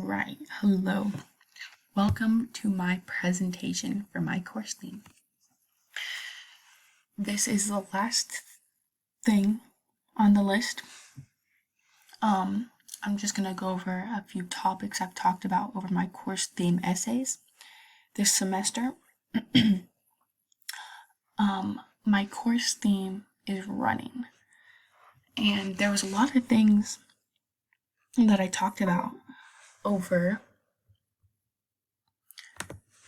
Alright, hello. Welcome to my presentation for my course theme. This is the last thing on the list. I'm just gonna go over a few topics I've talked about over my course theme essays this semester. My course theme is running, and there was a lot of things that I talked about over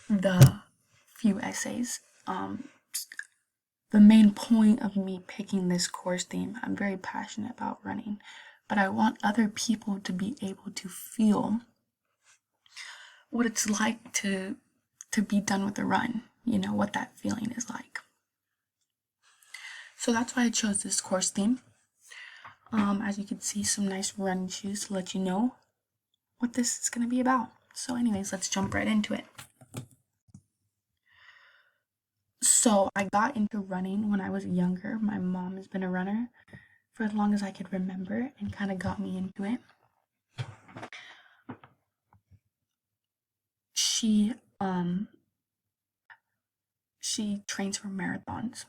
the few essays. The main point of me picking this course theme, I'm very passionate about running, but I want other people to be able to feel what it's like to be done with a run, what that feeling is like. So that's why I chose this course theme. As you can see, some nice running shoes to let you know what this is going to be about. So anyways, let's jump right into it. So I got into running when I was younger. My mom has been a runner for as long as I could remember and kind of got me into it. She trains for marathons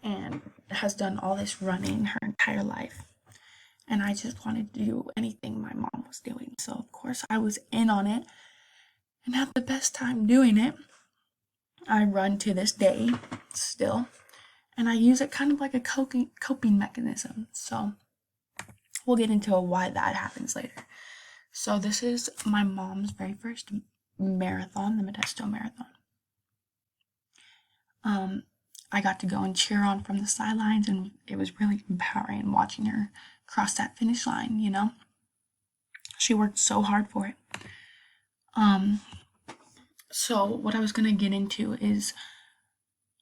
and has done all this running her entire life. And I just wanted to do anything my mom was doing. So of course I was in on it and had the best time doing it. I run to this day still, and I use it kind of like a coping mechanism. So we'll get into why that happens later. So this is my mom's very first marathon, the Modesto Marathon. I got to go and cheer on from the sidelines, and it was really empowering watching her cross that finish line, She worked so hard for it. So what I was going to get into is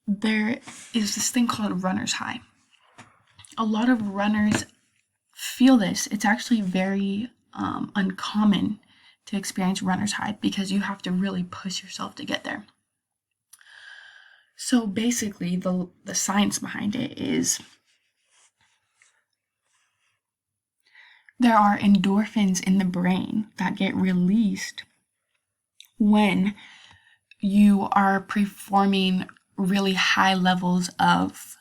there is this thing called runner's high. A lot of runners feel this. It's actually very uncommon to experience runner's high because you have to really push yourself to get there. So basically, the science behind it is there are endorphins in the brain that get released when you are performing really high levels of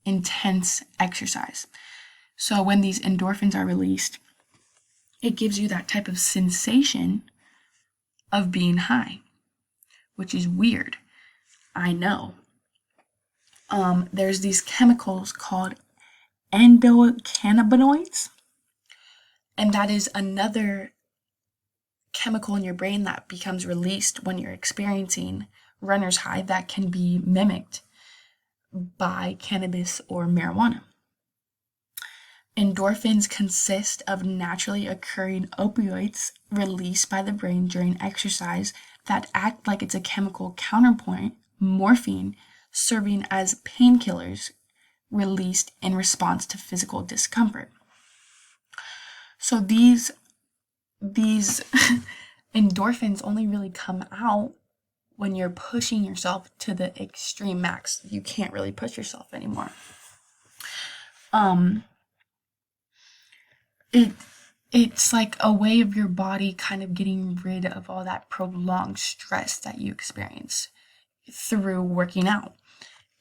intense exercise. So when these endorphins are released, it gives you that type of sensation of being high, which is weird. I know. There's these chemicals called endocannabinoids, and that is another chemical in your brain that becomes released when you're experiencing runner's high that can be mimicked by cannabis or marijuana. Endorphins consist of naturally occurring opioids released by the brain during exercise that act like it's a chemical counterpoint, morphine, serving as painkillers released in response to physical discomfort. So these endorphins only really come out when you're pushing yourself to the extreme max. You can't really push yourself anymore. It's like a way of your body kind of getting rid of all that prolonged stress that you experience through working out.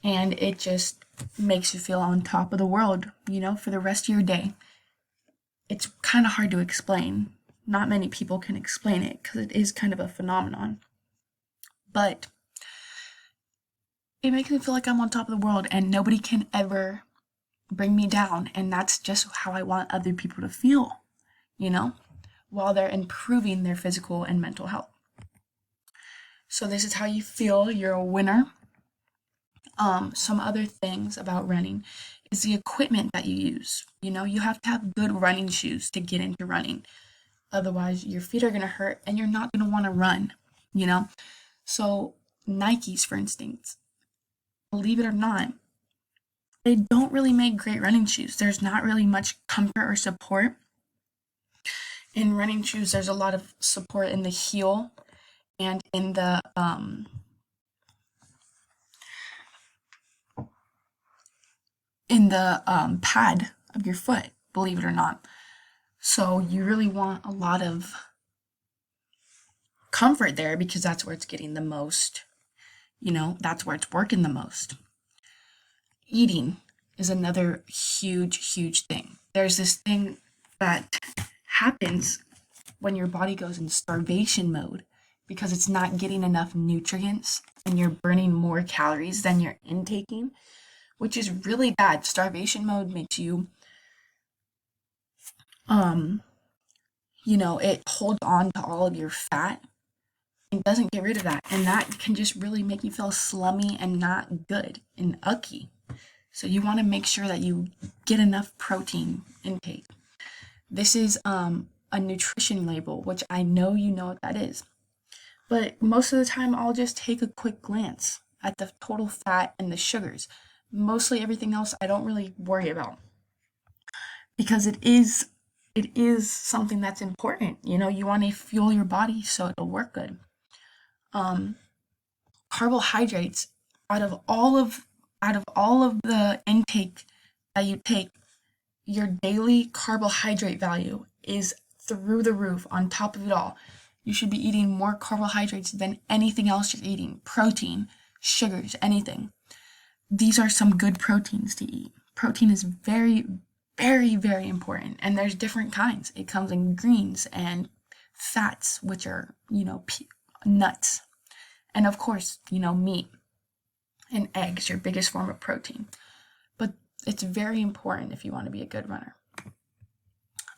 And it just makes you feel on top of the world, for the rest of your day. It's kind of hard to explain. Not many people can explain it because it is kind of a phenomenon. But it makes me feel like I'm on top of the world and nobody can ever bring me down. And that's just how I want other people to feel, while they're improving their physical and mental health. So this is how you feel. You're a winner. Some other things about running is the equipment that you use. You have to have good running shoes to get into running. Otherwise, your feet are going to hurt and you're not going to want to run, So Nikes, for instance, believe it or not, they don't really make great running shoes. There's not really much comfort or support. In running shoes, there's a lot of support in the heel and in the pad of your foot, believe it or not. So you really want a lot of comfort there because that's where it's getting the most, that's where it's working the most. Eating is another huge thing. There's this thing that happens when your body goes in starvation mode because it's not getting enough nutrients and you're burning more calories than you're intaking, which is really bad. Starvation mode makes you, it holds on to all of your fat and doesn't get rid of that. And that can just really make you feel slummy and not good and ucky. So you want to make sure that you get enough protein intake. This is a nutrition label, which I know you know what that is. But most of the time, I'll just take a quick glance at the total fat and the sugars. Mostly everything else I don't really worry about because it is something that's important. You want to fuel your body so it'll work good. Carbohydrates, out of all of the intake that you take, your daily carbohydrate value is through the roof. On top of it all, you should be eating more carbohydrates than anything else you're eating. Protein, sugars, anything. These are some good proteins to eat. Protein is very, very, very important. And there's different kinds. It comes in greens and fats, which are, nuts. And of course, meat and eggs, your biggest form of protein. But it's very important if you want to be a good runner.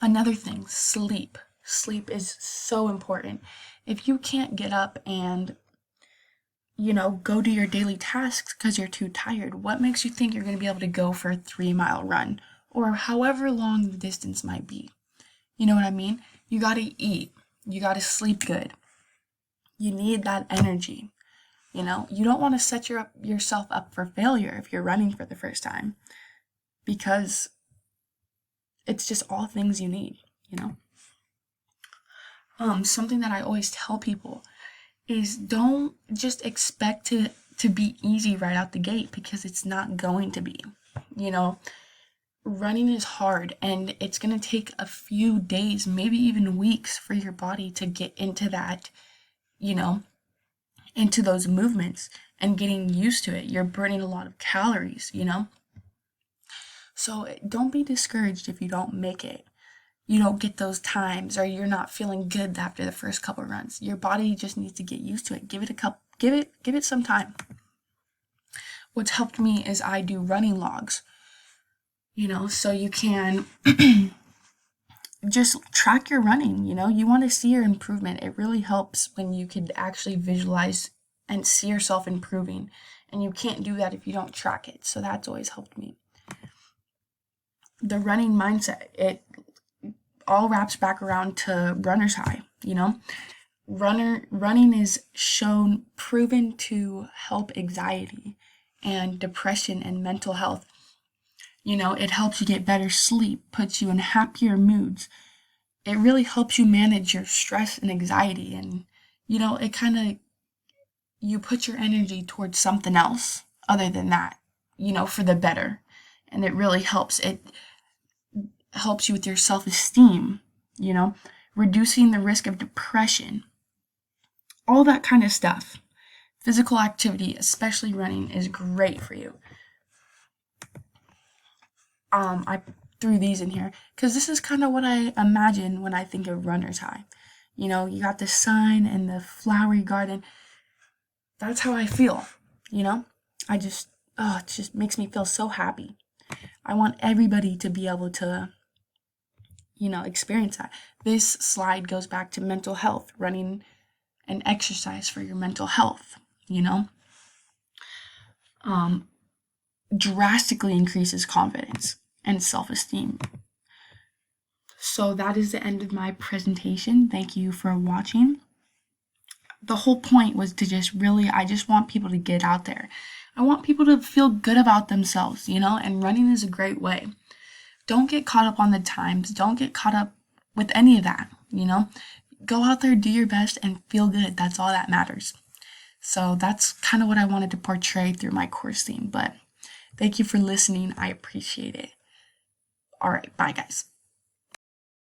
Another thing, sleep. Sleep is so important. If you can't get up and, go do your daily tasks because you're too tired, what makes you think you're going to be able to go for a 3-mile run or however long the distance might be? You know what I mean? You got to eat. You got to sleep good. You need that energy. You don't want to set yourself up for failure if you're running for the first time because it's just all things you need, Something that I always tell people is don't just expect to be easy right out the gate because it's not going to be. Running is hard and it's going to take a few days, maybe even weeks for your body to get into that, into those movements and getting used to it. You're burning a lot of calories, So don't be discouraged if you don't make it. You don't get those times or you're not feeling good after the first couple runs. Your body just needs to get used to it. Give it some time. What's helped me is I do running logs. So you can just track your running, you want to see your improvement. It really helps when you can actually visualize and see yourself improving. And you can't do that if you don't track it. So that's always helped me. The running mindset, it all wraps back around to runner's high, Running is proven to help anxiety and depression and mental health. It helps you get better sleep, puts you in happier moods. It really helps you manage your stress and anxiety. And, it kind of, you put your energy towards something else other than that, for the better. And it really helps. It helps you with your self-esteem, reducing the risk of depression, all that kind of stuff. Physical activity, especially running, is great for you. I threw these in here because this is kind of what I imagine when I think of runner's high. You got the sun and the flowery garden. That's how I feel, it just makes me feel so happy. I want everybody to be able to, experience that. This slide goes back to mental health, running and exercise for your mental health, drastically increases confidence and self-esteem. So that is the end of my presentation. Thank you for watching. The whole point was to I just want people to get out there. I want people to feel good about themselves, and running is a great way. Don't get caught up on the times. Don't get caught up with any of that, Go out there, do your best, and feel good. That's all that matters. So that's kind of what I wanted to portray through my course theme. But thank you for listening. I appreciate it. All right, bye guys.